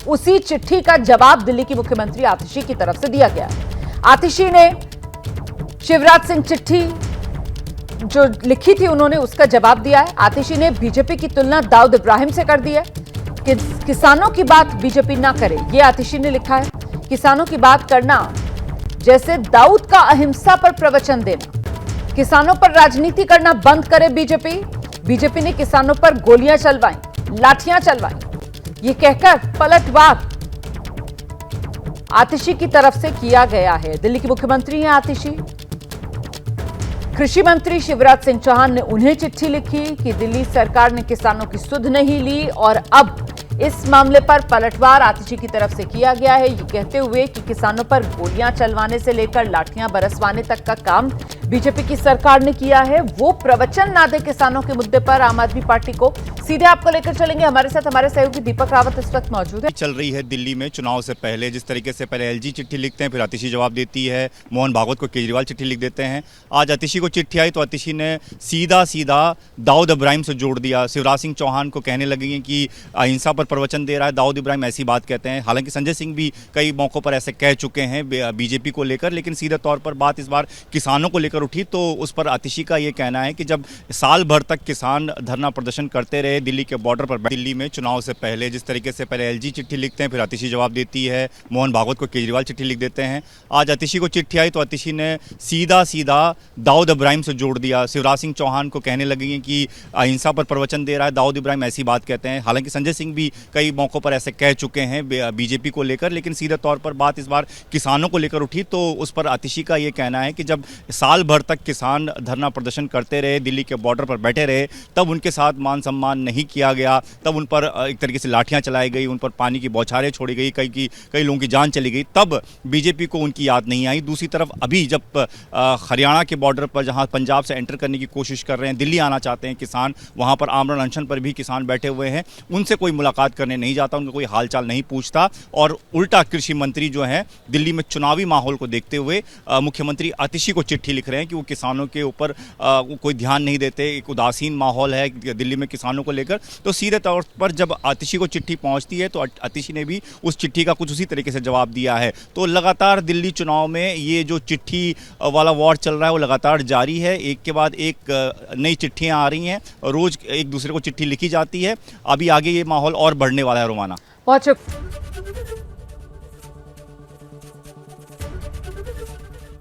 उसी चिट्ठी का जवाब दिल्ली की मुख्यमंत्री आतिशी की तरफ से दिया गया। आतिशी ने शिवराज सिंह चिट्ठी जो लिखी थी उन्होंने उसका जवाब दिया है। आतिशी ने बीजेपी की तुलना दाऊद इब्राहिम से कर दी है कि किसानों की बात बीजेपी ना करे, ये आतिशी ने लिखा है। किसानों की बात करना जैसे दाऊद का अहिंसा पर प्रवचन देना। किसानों पर राजनीति करना बंद करे बीजेपी। बीजेपी ने किसानों पर गोलियां चलवाई, लाठियां चलवाई, ये कहकर पलटवार आतिशी की तरफ से किया गया है। दिल्ली की मुख्यमंत्री हैं आतिशी। कृषि मंत्री शिवराज सिंह चौहान ने उन्हें चिट्ठी लिखी कि दिल्ली सरकार ने किसानों की सुध नहीं ली और अब इस मामले पर पलटवार आतिशी की तरफ से किया गया है, ये कहते हुए कि किसानों पर गोलियां चलवाने से लेकर लाठियां बरसवाने तक का काम बीजेपी की सरकार ने किया है। वो प्रवचन ना दे किसानों के मुद्दे पर आम आदमी पार्टी को। सीधे आपको लेकर चलेंगे, हमारे साथ हमारे सहयोगी दीपक रावत इस वक्त मौजूद है। चल रही है दिल्ली में चुनाव से पहले, जिस तरीके से पहले एलजी चिट्ठी लिखते हैं, फिर आतिशी जवाब देती है, मोहन भागवत को केजरीवाल चिट्ठी लिख देते हैं। आज आतिशी को चिट्ठी आई तो आतिशी ने सीधा सीधा दाऊद इब्राहिम से जोड़ दिया। शिवराज सिंह चौहान को कहने लगी कि अहिंसा पर प्रवचन दे रहा है दाऊद इब्राहिम, ऐसी बात कहते हैं। हालांकि संजय सिंह भी कई मौकों पर ऐसे कह चुके हैं बीजेपी को लेकर, लेकिन सीधे तौर पर बात इस बार किसानों को लेकर उठी तो उस पर आतिशी का ये कहना है कि जब साल भर तक किसान धरना प्रदर्शन करते रहे दिल्ली के बॉर्डर पर, दिल्ली में चुनाव से पहले, जिस तरीके से पहले एलजी चिट्ठी लिखते हैं, फिर आतिशी जवाब देती है, मोहन भागवत को केजरीवाल चिट्ठी लिख देते हैं। आज आतिशी को चिट्ठी आई तो आतिशी ने सीधा सीधा दाऊद इब्राहिम से जोड़ दिया। शिवराज सिंह चौहान को कहने लगी कि अहिंसा पर प्रवचन दे रहा है दाऊद इब्राहिम, ऐसी बात कहते हैं। हालांकि संजय सिंह भी कई मौकों पर ऐसे कह चुके हैं बीजेपी को लेकर, लेकिन सीधे तौर पर बात इस बार किसानों को लेकर उठी तो उस पर आतिशी का ये कहना है कि जब साल भर तक किसान धरना प्रदर्शन करते रहे, दिल्ली के बॉर्डर पर बैठे रहे, तब उनके साथ मान सम्मान नहीं किया गया, तब उन पर एक तरीके से लाठियां चलाई गई, उन पर पानी की बौछारें छोड़ी गई, कई लोगों की जान चली गई, तब बीजेपी को उनकी याद नहीं आई। दूसरी तरफ अभी जब हरियाणा के बॉर्डर पर, जहां पंजाब से एंटर करने की कोशिश कर रहे हैं, दिल्ली आना चाहते हैं किसान, वहां पर आमरण अनशन पर भी किसान बैठे हुए हैं, उनसे कोई मुलाकात करने नहीं जाता, उनका कोई हालचाल नहीं पूछता, और उल्टा कृषि मंत्री जो हैं दिल्ली में चुनावी माहौल को देखते हुए मुख्यमंत्री आतिशी को चिट्ठी लिख रहे हैं कि वो किसानों के ऊपर कोई ध्यान नहीं देते, एक उदासीन माहौल है दिल्ली में किसानों को लेकर। तो सीधे तौर पर जब आतिशी को चिट्ठी पहुंचती है तो आतिशी ने भी उस चिट्ठी का कुछ उसी तरीके से जवाब दिया है। तो लगातार दिल्ली चुनाव में ये जो चिट्ठी वाला वॉर चल रहा है वो लगातार जारी है, एक के बाद एक नई चिट्ठियां आ रही हैं, रोज एक दूसरे को चिट्ठी लिखी जाती है। अभी आगे ये माहौल और बढ़ने वाला है। रोमाना,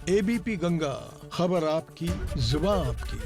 एबीपी गंगा, खबर आपकी, जुबान आपकी।